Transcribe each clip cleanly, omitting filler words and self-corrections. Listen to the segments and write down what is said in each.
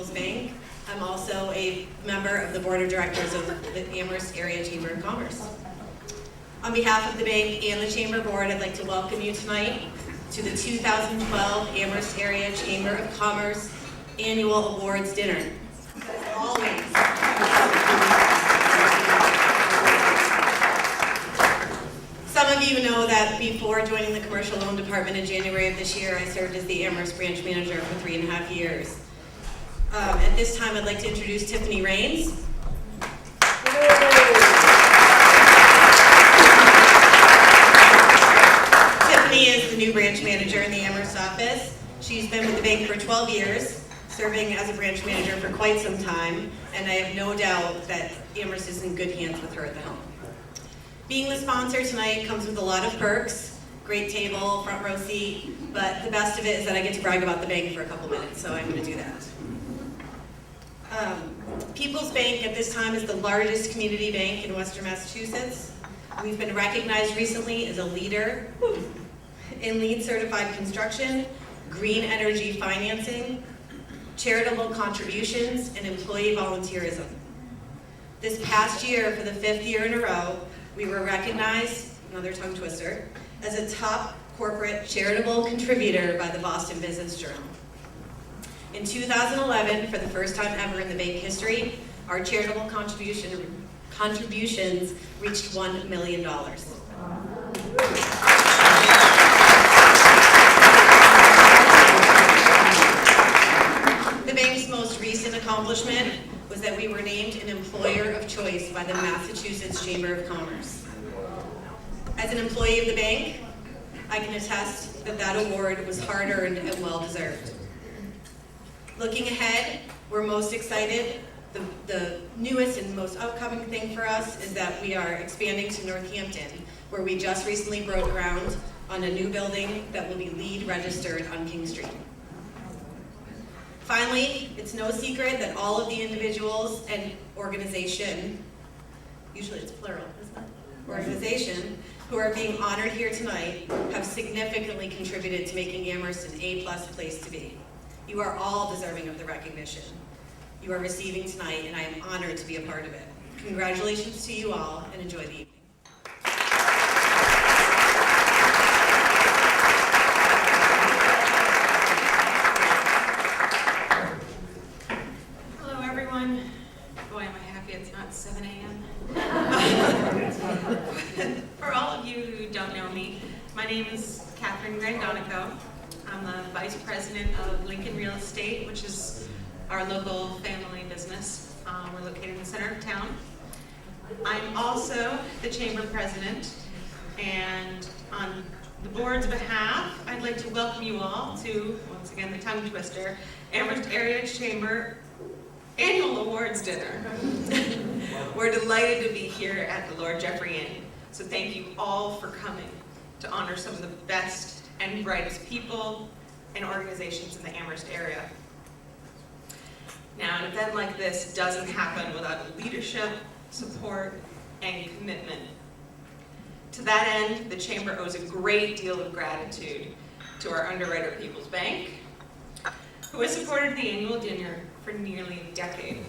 People's Bank. I'm also a member of the Board of Directors of the Amherst Area Chamber of Commerce. On behalf of the bank and the Chamber Board, I'd like to welcome you tonight to the 2012 Amherst Area Chamber of Commerce Annual Awards Dinner. As always, some of you know that before joining the commercial loan department in January of this year, I served as the Amherst branch manager for 3.5 years. At this time, I'd like to introduce Tiffany Raines. Tiffany is the new branch manager in the Amherst office. She's been with the bank for 12 years, serving as a branch manager for quite some time, and I have no doubt that Amherst is in good hands with her at the helm. Being the sponsor tonight comes with a lot of perks, great table, front row seat, but the best of it is that I get to brag about the bank for a couple minutes, so I'm going to do that. People's Bank at this time is the largest community bank in Western Massachusetts. We've been recognized recently as a leader in LEED certified construction, green energy financing, charitable contributions, and employee volunteerism. This past year, for the 5th year in a row, we were recognized, another tongue twister, as a top corporate charitable contributor by the Boston Business Journal. In 2011, for the first time ever in the bank history, our charitable contributions reached $1 million. The bank's most recent accomplishment was that we were named an employer of choice by the Massachusetts Chamber of Commerce. As an employee of the bank, I can attest that that award was hard-earned and well-deserved. Looking ahead, we're most excited. The newest and most upcoming thing for us is that we are expanding to Northampton, where we just recently broke ground on a new building that will be LEED registered on King Street. Finally, it's no secret that all of the individuals and organization, usually it's plural, isn't it? Organization, who are being honored here tonight have significantly contributed to making Amherst an A+ place to be. You are all deserving of the recognition you are receiving tonight, and I am honored to be a part of it. Congratulations to you all, and enjoy the evening. Hello, everyone. Boy, am I happy it's not 7 a.m. For all of you who don't know me, my name is Catherine Grandonico. I'm the Vice President of Lincoln Real Estate, which is our local family business. We're located in the center of town. I'm also the Chamber President, and on the board's behalf, I'd like to welcome you all to, once again, the tongue twister, Amherst Area Chamber Annual Awards Dinner. We're delighted to be here at the Lord Jeffrey Inn, so thank you all for coming to honor some of the best and brightest people and organizations in the Amherst area. Now, an event like this doesn't happen without leadership, support, and commitment. To that end, the Chamber owes a great deal of gratitude to our underwriter, People's Bank, who has supported the annual dinner for nearly a decade.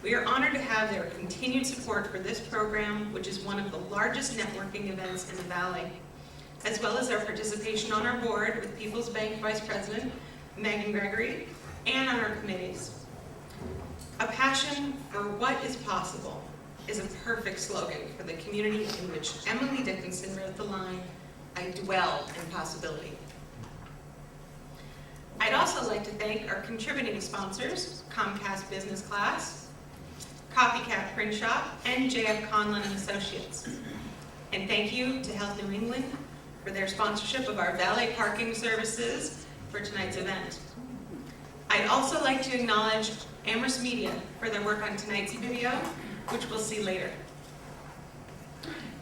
We are honored to have their continued support for this program, which is one of the largest networking events in the Valley, as well as our participation on our board with People's Bank Vice President Megan Gregory, and on our committees. A passion for what is possible is a perfect slogan for the community in which Emily Dickinson wrote the line, "I dwell in possibility." I'd also like to thank our contributing sponsors, Comcast Business Class, Copycat Print Shop, and J.F. Conlon and Associates. And thank you to Health New England for their sponsorship of our valet parking services for tonight's event. I'd also like to acknowledge Amherst Media for their work on tonight's video, which we'll see later.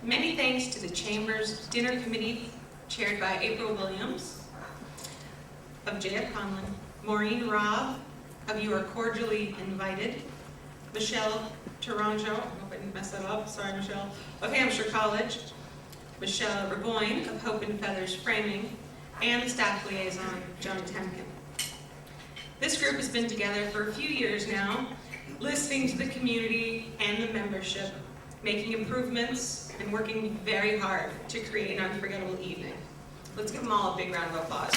Many thanks to the Chamber's Dinner Committee, chaired by April Williams of J.F. Conlon, Maureen Robb of You Are Cordially Invited, Michelle Taranjo, I hope I didn't mess that up, sorry Michelle, of Hampshire College, Michelle Raboyne of Hope and Feathers Framing, and the staff liaison, Joan Temkin. This group has been together for a few years now, listening to the community and the membership, making improvements, and working very hard to create an unforgettable evening. Let's give them all a big round of applause.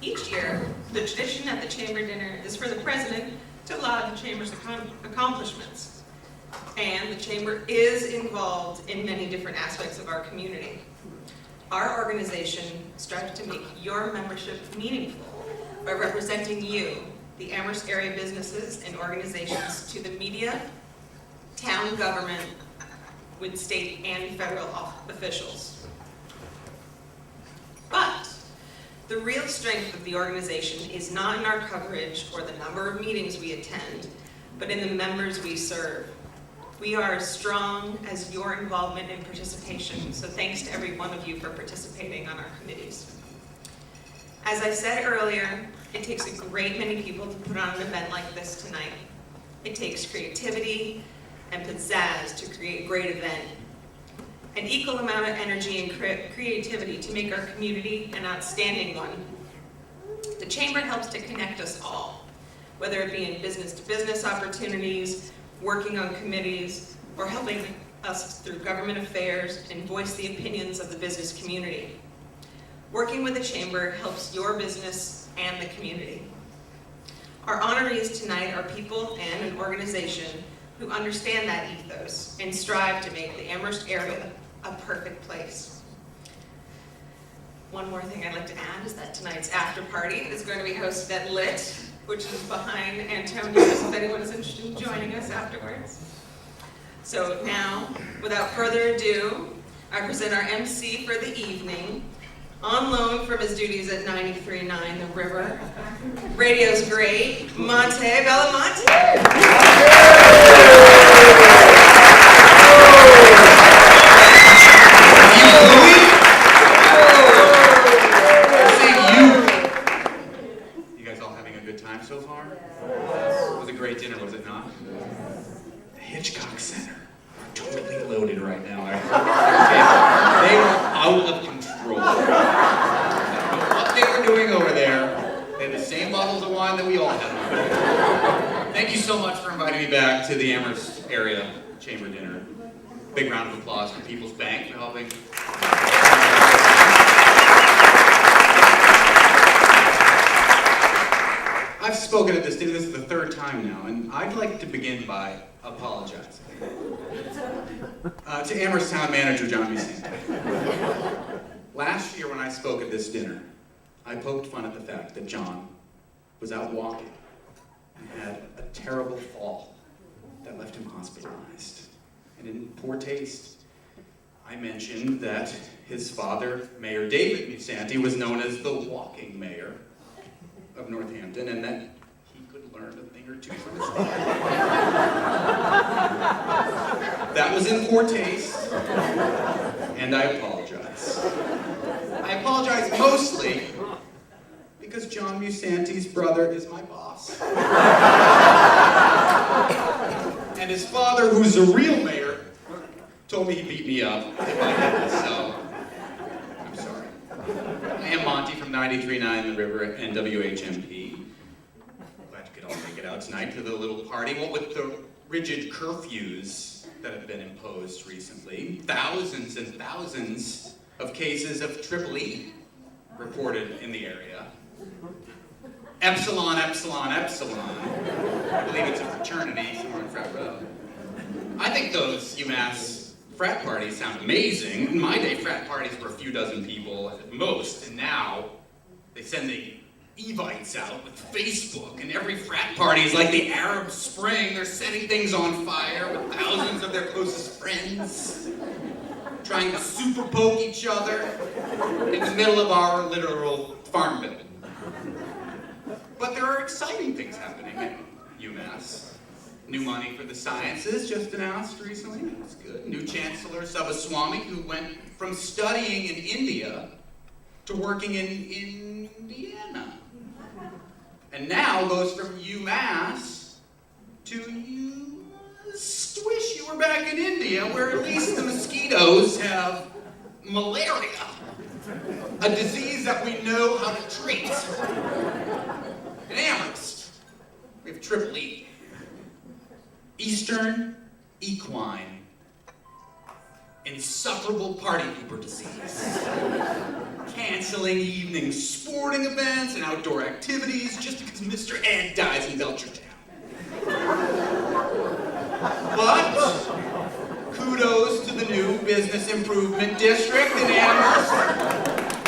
Each year, the tradition at the Chamber dinner is for the president to laud the Chamber's accomplishments. And the Chamber is involved in many different aspects of our community. Our organization strives to make your membership meaningful by representing you, the Amherst area businesses and organizations, to the media, town government, with state and federal officials. But the real strength of the organization is not in our coverage or the number of meetings we attend, but in the members we serve. We are as strong as your involvement and participation, so thanks to every one of you for participating on our committees. As I said earlier, it takes a great many people to put on an event like this tonight. It takes creativity and pizzazz to create a great event, an equal amount of energy and creativity to make our community an outstanding one. The Chamber helps to connect us all, whether it be in business-to-business opportunities, working on committees, or helping us through government affairs and voice the opinions of the business community. Working with the Chamber helps your business and the community. Our honorees tonight are people and an organization who understand that ethos and strive to make the Amherst area a perfect place. One more thing I'd like to add is that tonight's after party is going to be hosted at Lit, which is behind Antonio's, if anyone is interested in joining us afterwards. So now, without further ado, I present our MC for the evening, on loan from his duties at 93.9 The River. Radio's great, Monte Bellamonte. So far? It was a great dinner, was it not? The Hitchcock Center are totally loaded right now. They were out of control. I don't know what they were doing over there. They had the same bottles of wine that we all had. Thank you so much for inviting me back to the Amherst area Chamber dinner. Big round of applause for People's Bank for helping. I've spoken at this dinner, this is the third time now, and I'd like to begin by apologizing to Amherst Town Manager John Vicente. Last year when I spoke at this dinner, I poked fun at the fact that John was out walking and had a terrible fall that left him hospitalized. And in poor taste, I mentioned that his father, Mayor David Vicente, was known as the walking mayor of Northampton, and that he could learn a thing or two from his father. That was in poor taste, and I apologize. I apologize mostly because John Musante's brother is my boss. And his father, who's a real mayor, told me he'd beat me up if I did this, so I'm sorry. I am Monty from 93.9 The River and WHMP. Glad you could all make it out tonight to the little party. What with the rigid curfews that have been imposed recently, thousands and thousands of cases of Triple E reported in the area. Epsilon, Epsilon, Epsilon. I believe it's a fraternity somewhere in Frat Row. I think those UMass frat parties sound amazing. In my day, frat parties were a few dozen people at most, and now they send the Evites out with Facebook, and every frat party is like the Arab Spring. They're setting things on fire with thousands of their closest friends, trying to super poke each other in the middle of our literal farm bill. But there are exciting things happening at UMass. New money for the sciences just announced recently. That's good. New Chancellor Subaswamy, who went from studying in India to working in Indiana. And now goes from UMass to just wish you were back in India, where at least the mosquitoes have malaria, a disease that we know how to treat. In Amherst, we have Triple E, Eastern Equine Insufferable Party Pooper Disease. Canceling evening sporting events and outdoor activities just because Mr. Ed dies in Belchertown. But kudos to the new Business Improvement District in Amherst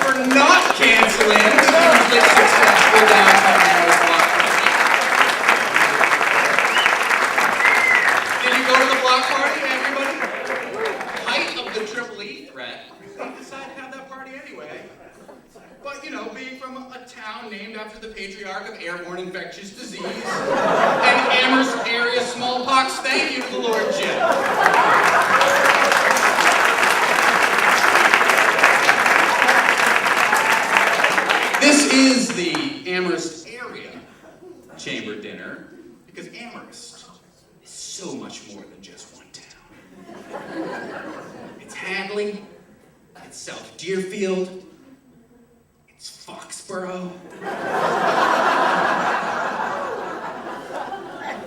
for not canceling the hugely successful downtown Amherst block party. Did you go to the block party, everybody? Height of the Triple E threat, they decided to have that party anyway. But, you know, being from a town named after the patriarch of airborne infectious disease and Amherst area smallpox, thank you to the Lord Jim. This is the Amherst area chamber dinner because Amherst is so much more than just one town. It's Hadley, it's South Deerfield, it's Foxborough.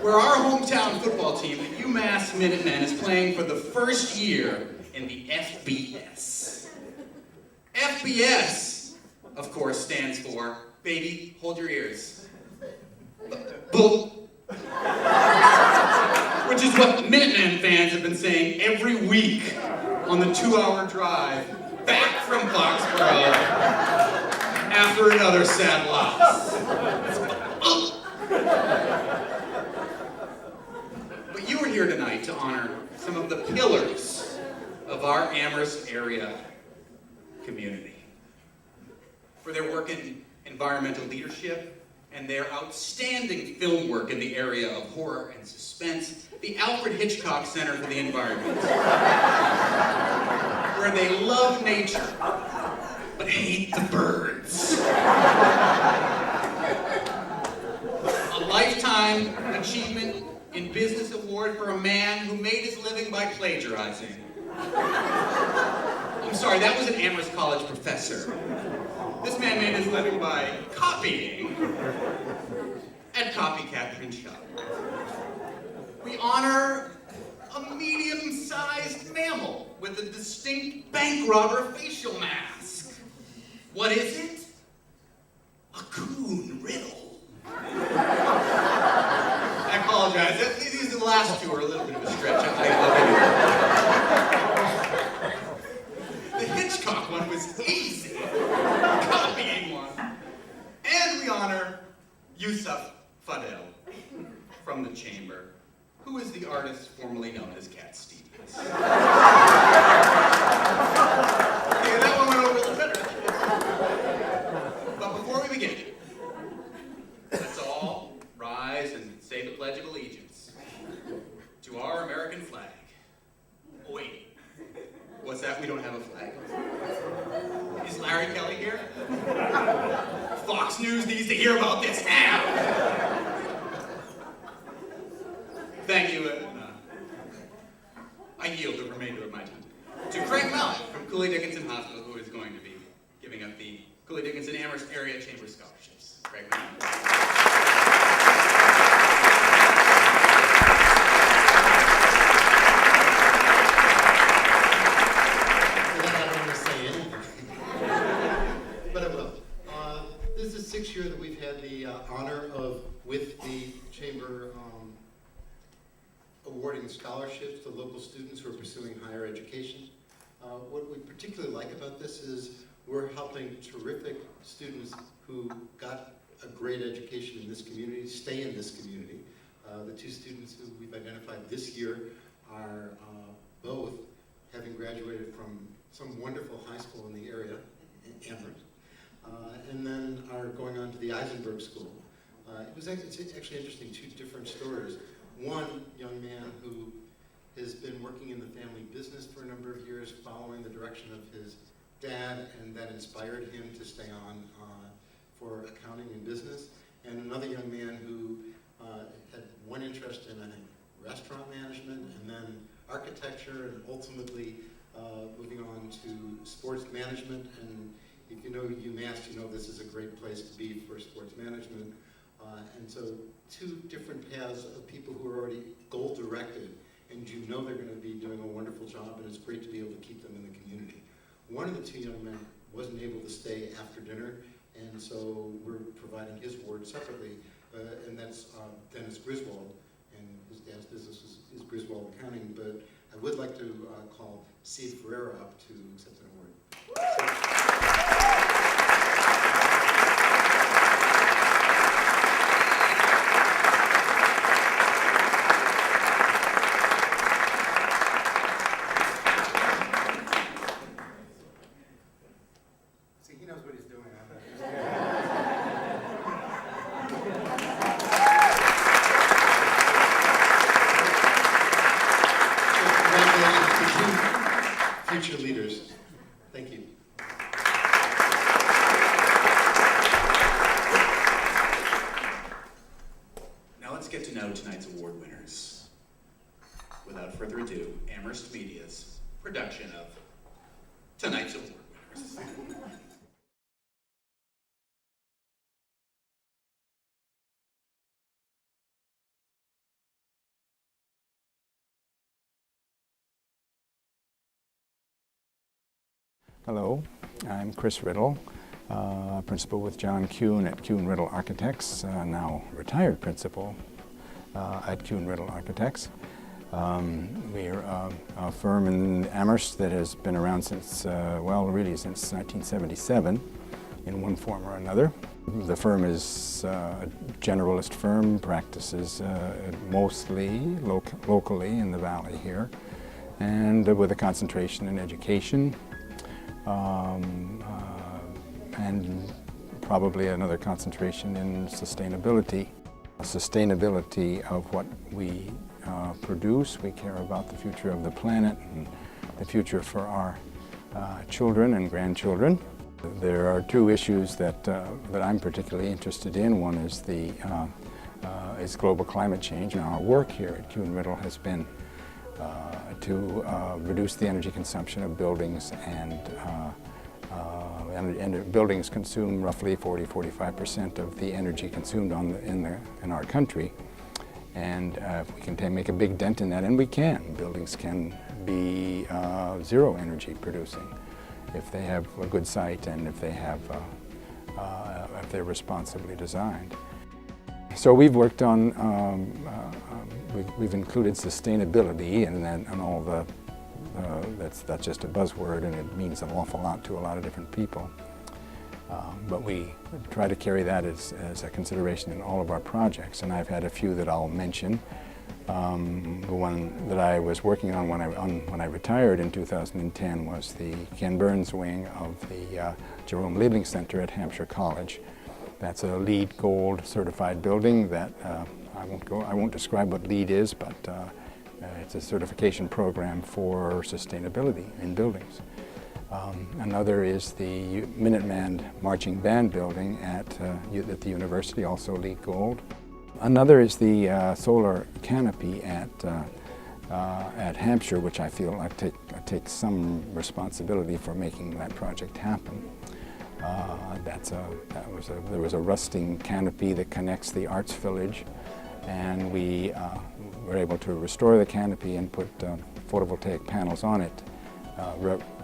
Where our hometown football team, the UMass Minutemen, is playing for the first year in the FBS. FBS, of course, stands for, baby, hold your ears. Bull. Which is what the Minutemen fans have been saying every week on the 2-hour drive back from Foxborough after another sad loss. But you are here tonight to honor some of the pillars of our Amherst area community for their work in environmental leadership and their outstanding film work in the area of horror and suspense, the Alfred Hitchcock Center for the Environment, where they love nature but hate the birds. A Lifetime Achievement in Business Award for a man who made his living by plagiarizing. I'm sorry, that was an Amherst College professor. This man made his living by copying at Copycat Print Shop. We honor a medium-sized mammal with a distinct bank robber facial mask. What is it? A coon riddle. I apologize. These last two are a little bit of a stretch. The Hitchcock one was easy. Copying one. And we honor Yusuf Fadel from the Chamber, who is the artist formerly known as Cat Stevens. Okay, that one went over a little better. But before we begin, let's all rise and say the Pledge of Allegiance to our American flag. Oh, wait. What's that? We don't have a flag? Is Larry Kelly here? Fox News needs to hear about this now! Thank you, I yield the remainder of my time to Craig Mellon from Cooley Dickinson Hospital, who is going to be giving up the Cooley Dickinson Amherst Area Chamber Scholarships. Craig Mellon. This is the 6th year that we've had the honor of, with the Chamber, awarding scholarships to local students who are pursuing higher education. What we particularly like about this is we're helping terrific students who got a great education in this community stay in this community. The two students who we've identified this year are both having graduated from some wonderful high school in the area, Amherst. And then are going on to the Eisenberg School. It's actually interesting, two different stories. One young man who has been working in the family business for a number of years, following the direction of his dad, and that inspired him to stay on for accounting and business. And another young man who had one interest in, I think, restaurant management, and then architecture, and ultimately moving on to sports management. And if you know UMass, you know this is a great place to be for sports management. And so two different paths of people who are already goal-directed, and you know they're going to be doing a wonderful job, and it's great to be able to keep them in the community. One of the two young men wasn't able to stay after dinner, and so we're providing his award separately, and that's Dennis Griswold, and his dad's business is Griswold Accounting, but I would like to call Steve Ferreira up to accept an award. See, he knows what he's doing. Future leaders. Thank you. Now let's get to know tonight's award winners. Without further ado, Amherst Media's production of tonight's award winners. Hello, I'm Chris Riddle, principal with John Kuhn at Kuhn Riddle Architects, now retired principal at Kuhn Riddle Architects. We're a firm in Amherst that has been around since, well, really since 1977 in one form or another. The firm is a generalist firm, practices mostly locally in the valley here, and with a concentration in education. And probably another concentration in sustainability. Sustainability of what we produce. We care about the future of the planet and the future for our children and grandchildren. There are two issues that I'm particularly interested in. One is is global climate change. And our work here at Kuhn Riddle has been to reduce the energy consumption of buildings, and buildings consume roughly 40–45% of the energy consumed in our country. And if we can make a big dent in that, and we can, buildings can be zero energy producing if they have a good site and if they're responsibly designed. So we've worked on, we've included sustainability, and all the, that's just a buzzword, and it means an awful lot to a lot of different people. But we try to carry that as a consideration in all of our projects, and I've had a few that I'll mention. The one that I was working on when I retired in 2010 was the Ken Burns wing of the Jerome Liebling Center at Hampshire College. That's a LEED Gold certified building that I won't describe what LEED is, but it's a certification program for sustainability in buildings. Another is the Minuteman Marching Band building at the university, also LEED Gold. Another is the solar canopy at Hampshire, which I feel I take some responsibility for making that project happen. There was a rusting canopy that connects the Arts Village, and we were able to restore the canopy and put photovoltaic panels on it,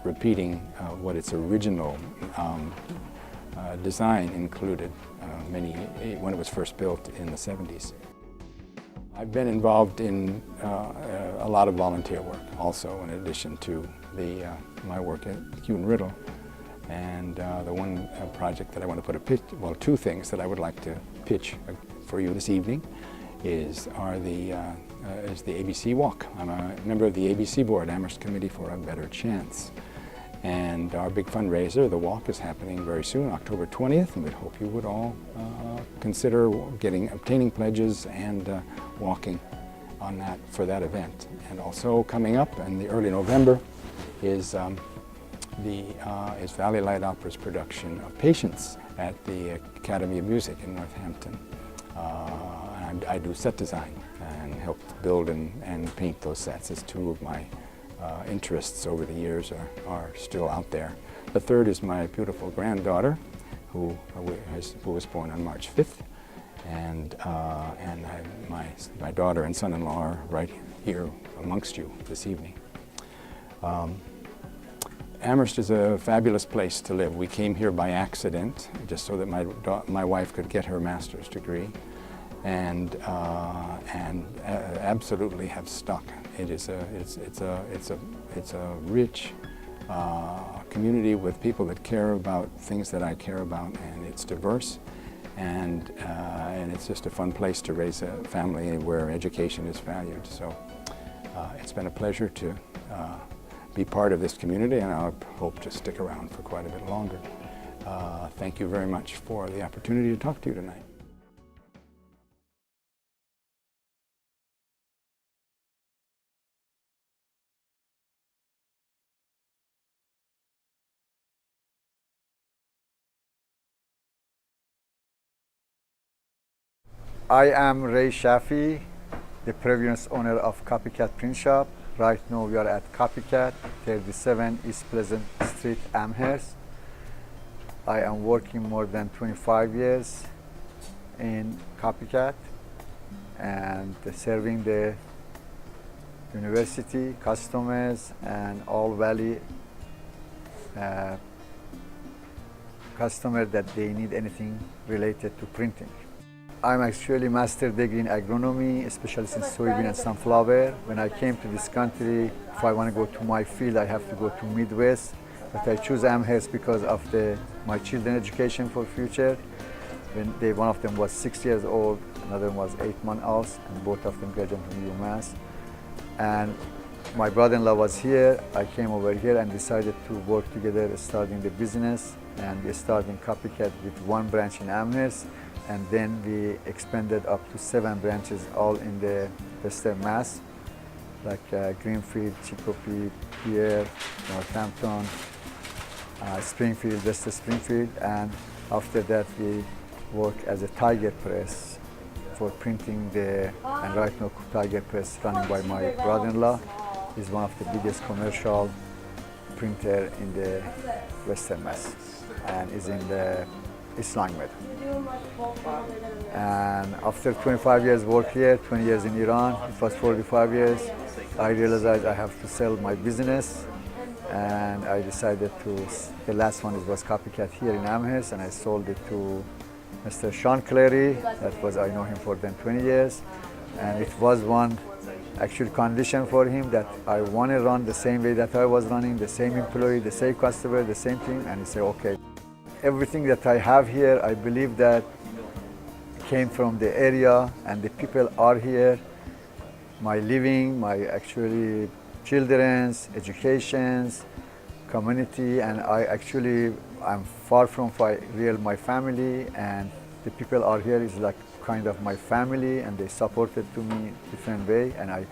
repeating what its original design included when it was first built in the 70s. I've been involved in a lot of volunteer work also, in addition to my work at Kuhn Riddle. And the one project that I want to put two things that I would like to pitch for you this evening is the ABC Walk. I'm a member of the ABC Board, Amherst Committee for a Better Chance. And our big fundraiser, the walk, is happening very soon, October 20th, and we hope you would all consider obtaining pledges and walking on for that event. And also coming up in the early November is Valley Light Opera's production of Patience at the Academy of Music in Northampton. I do set design and helped build and paint those sets as two of my interests over the years are still out there. The third is my beautiful granddaughter, who was born on March 5th, and my daughter and son-in-law are right here amongst you this evening. Amherst is a fabulous place to live. We came here by accident, just so that my wife could get her master's degree, and absolutely have stuck. It's a rich community with people that care about things that I care about, and it's diverse, and it's just a fun place to raise a family where education is valued. So it's been a pleasure to be part of this community, and I hope to stick around for quite a bit longer. Thank you very much for the opportunity to talk to you tonight. I am Ray Shafi, the previous owner of Copycat Print Shop. Right now we are at Copycat, 37 East Pleasant Street, Amherst. I am working more than 25 years in Copycat and serving the university, customers, and all Valley customers that they need anything related to printing. I'm actually master degree in agronomy, especially in soybean and sunflower. When I came to this country, if I want to go to my field, I have to go to Midwest. But I choose Amherst because of my children education for future. One of them was 6 years old, another one was 8 months old, and both of them graduated from UMass. And my brother-in-law was here. I came over here and decided to work together, starting the business, and we started Copycat with one branch in Amherst. And then we expanded up to 7 branches, all in the Western Mass, like Greenfield, Chicopee, Pierre, Northampton, Springfield, West Springfield. And after that, we work as a Tiger Press for printing and right now Tiger Press running by my brother-in-law is one of the biggest commercial printer in the Western Mass and is in the East Langmeadow. And after 25 years work here, 20 years in Iran, it was 45 years, I realized I have to sell my business, and I decided the last one was Copycat here in Amherst, and I sold it to Mr. Sean Clary. I know him for 20 years, and it was one actual condition for him that I want to run the same way that I was running, the same employee, the same customer, the same thing, and he said, okay. Everything that I have here, I believe that came from the area, and the people are here. My living, my actually children's educations, community, and I'm far from my family, and the people are here is like kind of my family, and they supported to me different way, and I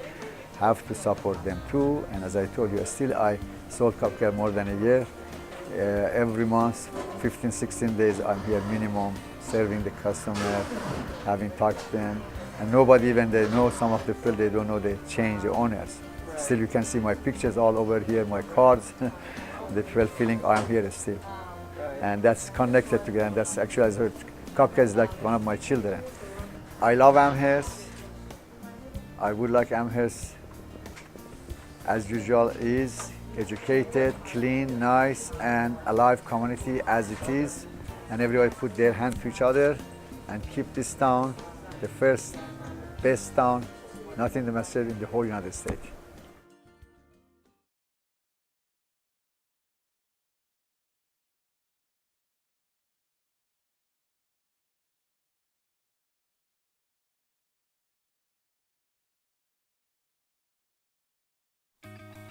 have to support them too. And as I told you, I sold Copycat more than a year. Every month, 15, 16 days, I'm here minimum, serving the customer, having talked to them. And nobody, even they know some of the people, they don't know they change the owners. Still, you can see my pictures all over here, my cards. The people feeling I'm here still. And that's connected together. And that's actually, as I heard, Copycat is like one of my children. I love Amherst. I would like Amherst, as usual, is educated, clean, nice, and alive community as it is. And everybody put their hand to each other and keep this town the first best town, not in the Master, in the whole United States.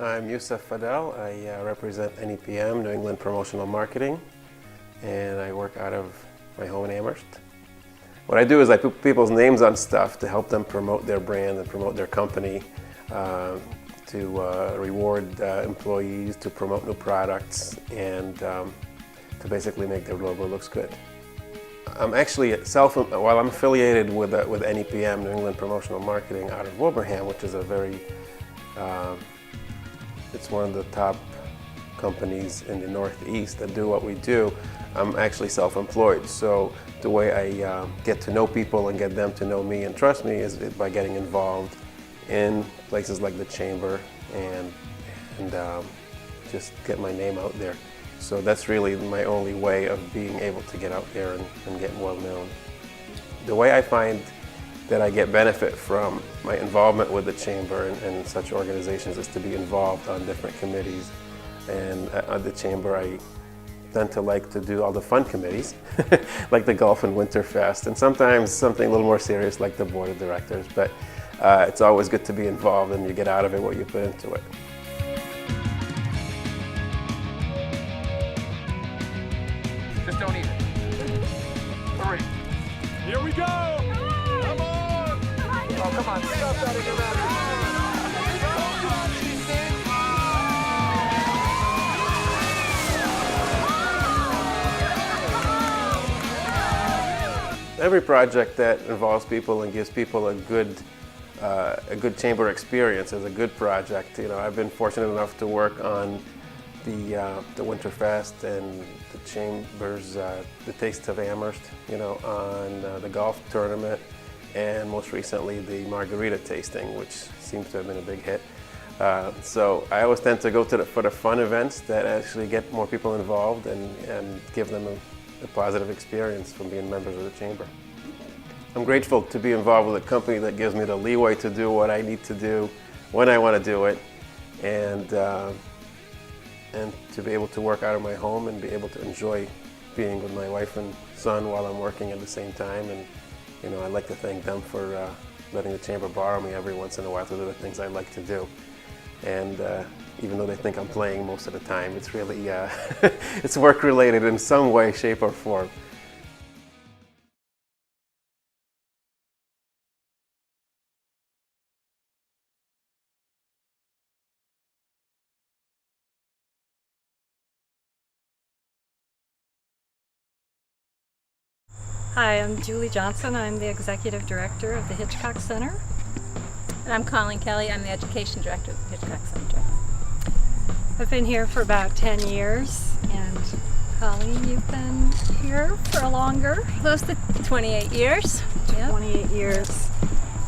I'm Yusuf Fadel. I represent NEPM, New England Promotional Marketing, and I work out of my home in Amherst. What I do is I put people's names on stuff to help them promote their brand and promote their company, to reward employees, to promote new products, and to basically make their logo looks good. I'm actually I'm affiliated with NEPM, New England Promotional Marketing, out of Wilbraham, which is a very, it's one of the top companies in the Northeast that do what we do. I'm actually self-employed, so the way I get to know people and get them to know me and trust me is by getting involved in places like the Chamber and just get my name out there. So that's really my only way of being able to get out there and get well known. The way I find that I get benefit from my involvement with the Chamber and such organizations is to be involved on different committees. And at the Chamber, I tend to like to do all the fun committees, like the Golf and Winterfest, and sometimes something a little more serious like the Board of Directors. But it's always good to be involved and you get out of it what you put into it. Just don't eat it. 3. Here we go! Come on! Oh, come on. Stop that again. Every project that involves people and gives people a good chamber experience is a good project. You know, I've been fortunate enough to work on the Winterfest and the Chamber's the Taste of Amherst. You know, on the golf tournament, and most recently the margarita tasting, which seems to have been a big hit. So I always tend to go for the fun events that actually get more people involved and give them a positive experience from being members of the Chamber. I'm grateful to be involved with a company that gives me the leeway to do what I need to do when I want to do it, and to be able to work out of my home and be able to enjoy being with my wife and son while I'm working at the same time. And you know, I'd like to thank them for letting the Chamber borrow me every once in a while to do the things I like to do. And even though they think I'm playing most of the time, it's really it's work related in some way, shape, or form. Hi, I'm Julie Johnson. I'm the Executive Director of the Hitchcock Center. And I'm Colleen Kelly. I'm the Education Director of the Hitchcock Center. I've been here for about 10 years, and Colleen, you've been here for longer? Close to 28 years. 28 years.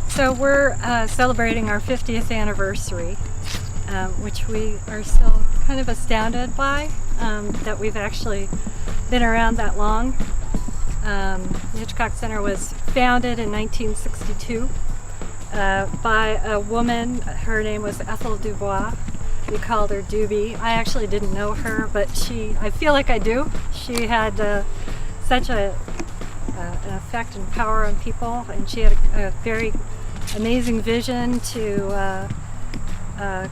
So we're celebrating our 50th anniversary, which we are still kind of astounded by, that we've actually been around that long. The Hitchcock Center was founded in 1962 by a woman. Her name was Ethel Dubois. We called her Doobie. I actually didn't know her, but I feel like I do. She had such an effect and power on people, and she had a very amazing vision to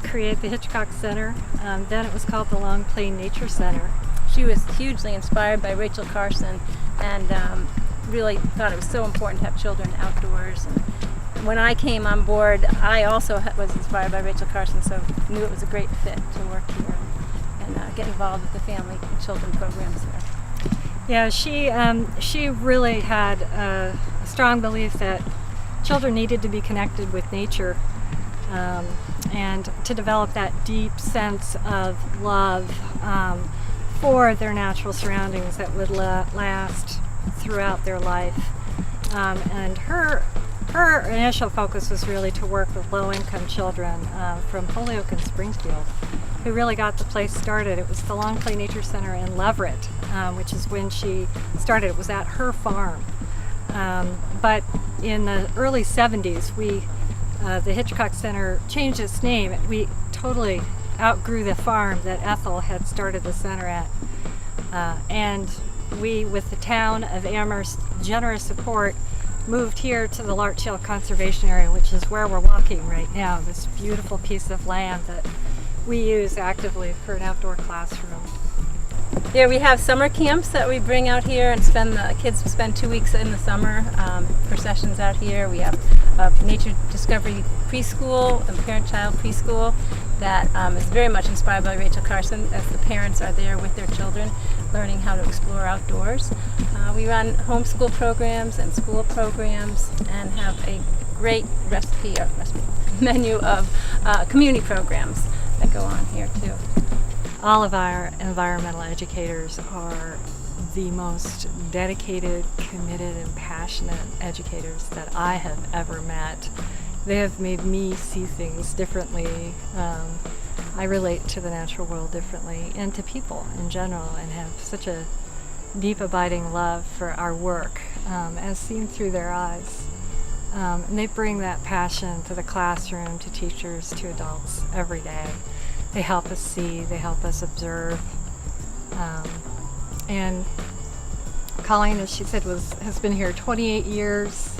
create the Hitchcock Center. Then it was called the Long Plain Nature Center. She was hugely inspired by Rachel Carson, and really thought it was so important to have children outdoors. And when I came on board, I also was inspired by Rachel Carson, so knew it was a great fit to work here and get involved with the family and children programs here. Yeah, she really had a strong belief that children needed to be connected with nature, and to develop that deep sense of love for their natural surroundings that would last throughout their life. And her initial focus was really to work with low-income children from Holyoke and Springfield, who really got the place started. It was the Long Plain Nature Center in Leverett, which is when she started. It was at her farm. But in the early 70s, the Hitchcock Center changed its name. We totally outgrew the farm that Ethel had started the center at. And we, with the town of Amherst generous support, moved here to the Larch Hill Conservation Area, which is where we're walking right now, this beautiful piece of land that we use actively for an outdoor classroom. Yeah, we have summer camps that we bring out here, and the kids spend 2 weeks in the summer for sessions out here. We have a nature discovery preschool and parent-child preschool, that is very much inspired by Rachel Carson, as the parents are there with their children, learning how to explore outdoors. We run homeschool programs and school programs and have a great menu of community programs that go on here too. All of our environmental educators are the most dedicated, committed, and passionate educators that I have ever met. They have made me see things differently. I relate to the natural world differently and to people in general, and have such a deep, abiding love for our work, as seen through their eyes. And they bring that passion to the classroom, to teachers, to adults every day. They help us see, they help us observe. And Colleen, as she said, has been here 28 years.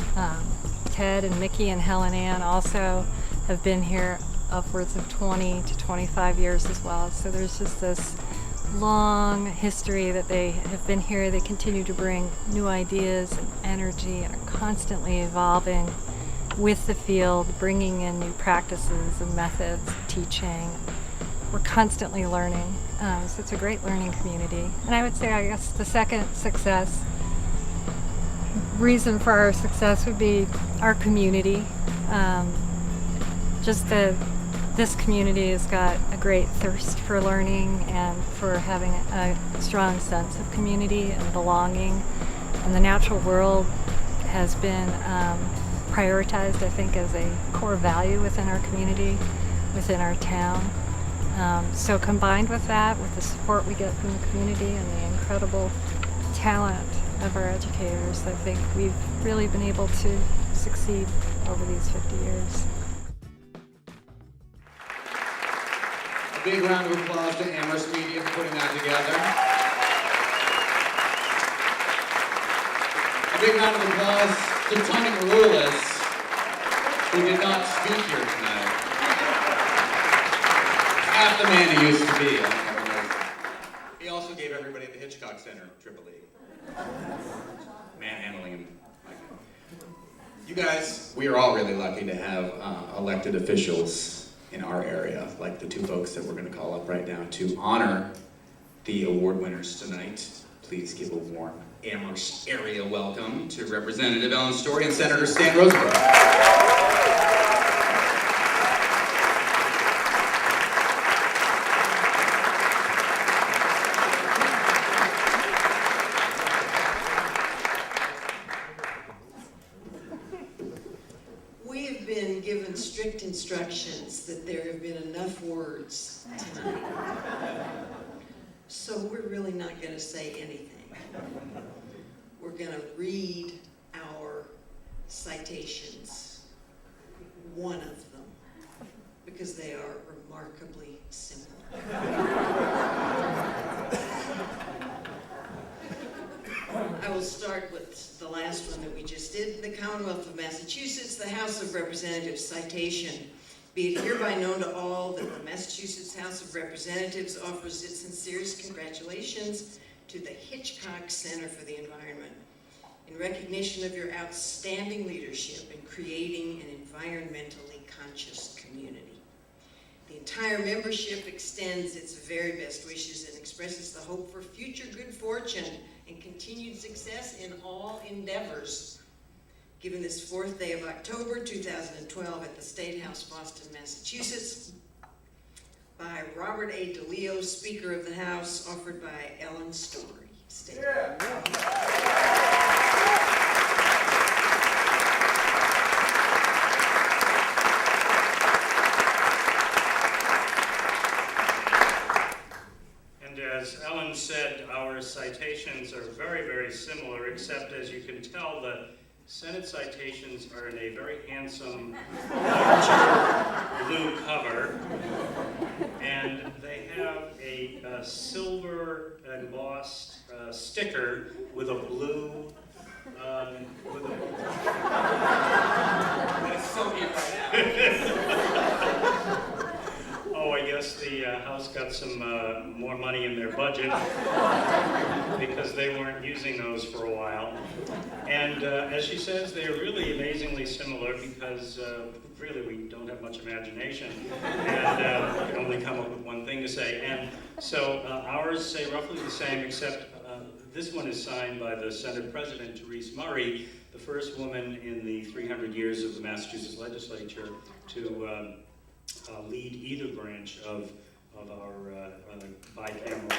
Ted and Mickey and Helen Ann also have been here upwards of 20 to 25 years as well. So there's just this long history that they have been here. They continue to bring new ideas and energy and are constantly evolving with the field, bringing in new practices and methods of teaching. We're constantly learning, so it's a great learning community. And I would say, I guess, the second reason for our success would be our community. This community has got a great thirst for learning and for having a strong sense of community and belonging. And the natural world has been prioritized, I think, as a core value within our community, within our town. So combined with that, with the support we get from the community and the incredible talent of our educators, I think we've really been able to succeed over these 50 years. A big round of applause to Amherst Media for putting that together. A big round of applause to Tony Maroulis, who did not speak here tonight. Half the man he used to be. He also gave everybody at the Hitchcock Center Triple E. Manhandling him. You guys, we are all really lucky to have elected officials in our area, like the two folks that we're going to call up right now to honor the award winners tonight. Please give a warm Amherst area welcome to Representative Ellen Story and Senator Stan Rosenberg. We have been given strict instructions that there have been enough words tonight. So we're really not going to say anything. We're going to read our citations, one of them, because they are remarkably simple. I will start with the last one that we just did. The Commonwealth of Massachusetts, the House of Representatives citation. Be it hereby known to all that the Massachusetts House of Representatives offers its sincerest congratulations to the Hitchcock Center for the Environment in recognition of your outstanding leadership in creating an environmentally conscious community. The entire membership extends its very best wishes and expresses the hope for future good fortune and continued success in all endeavors. Given this 4th day of October 2012 at the State House, Boston, Massachusetts, by Robert A. DeLeo, Speaker of the House, offered by Ellen Story. State. As Ellen said, our citations are very, very similar, except as you can tell, the Senate citations are in a very handsome, larger blue cover, and they have a silver embossed sticker with a blue, That's so neat right now. Oh, I guess the House got some more money in their budget because they weren't using those for a while. And as she says, they're really amazingly similar because really we don't have much imagination and we can only come up with one thing to say. And so ours say roughly the same, except this one is signed by the Senate President, Therese Murray, the first woman in the 300 years of the Massachusetts legislature to lead either branch of our bicameral.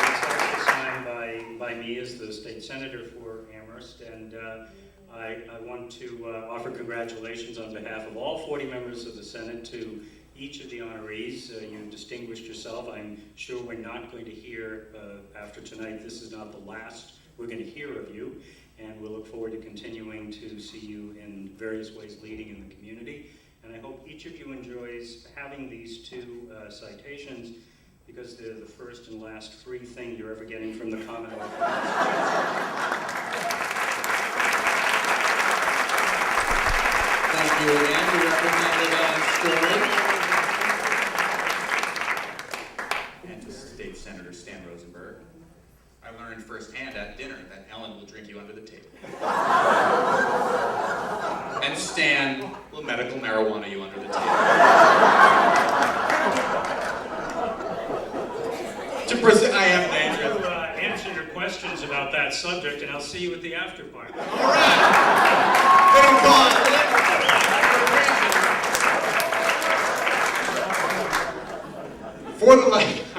It's also signed by me as the state senator for Amherst, and I want to offer congratulations on behalf of all 40 members of the Senate to each of the honorees. You distinguished yourself. I'm sure we're not going to hear, after tonight, this is not the last we're going to hear of you, and we'll look forward to continuing to see you in various ways leading in the community. And I hope each of you enjoys having these two citations, because they're the first and last free thing you're ever getting from the Commonwealth of Massachusetts. Thank you again. We represented Story. And to State Senator Stan Rosenberg. I learned firsthand at dinner that Ellen will drink you under the table. And Stan will medical marijuana you under the table. I have dangerous. Answer your questions about that subject, and I'll see you at the after party. All right. They don't call it for the life.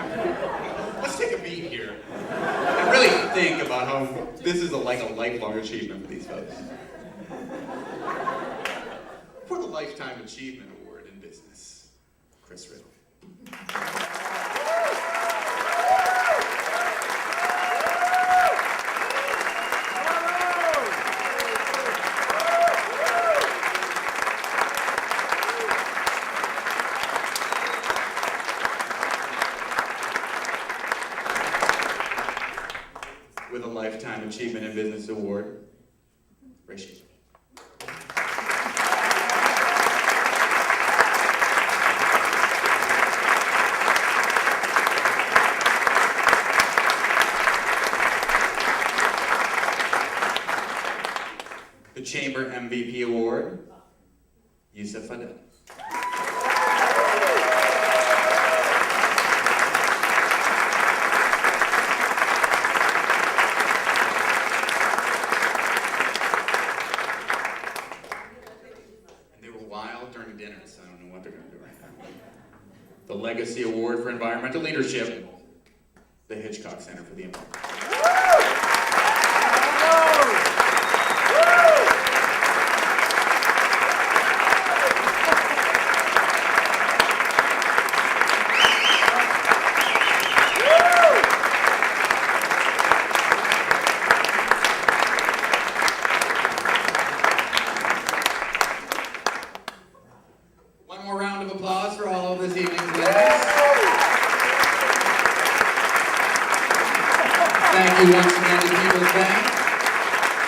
Let's take a beat here and really think about how this is like a lifelong achievement for these folks. For the Lifetime Achievement Award in Business, Chris Riddle. With a Lifetime Achievement in Business Award, Rishi. The Chamber MVP Award, Yusuf Fadel. During dinner, so I don't know what they're going to do right now. The Legacy Award for Environmental Leadership, the Hitchcock Center for the Environment. Applause for all of this evening's winners. Thank you once again to People's Bank,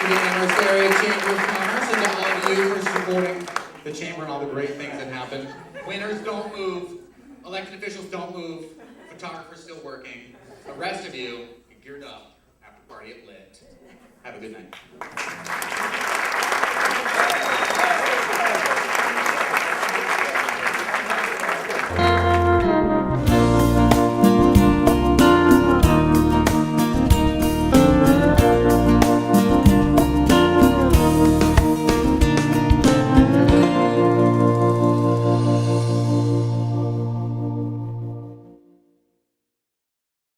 to the Amherst Area Chamber of Commerce, and to all of you for supporting the Chamber and all the great things that happen. Winners don't move. Elected officials don't move. Photographers still working. The rest of you, get geared up. After party at Lit. Have a good night.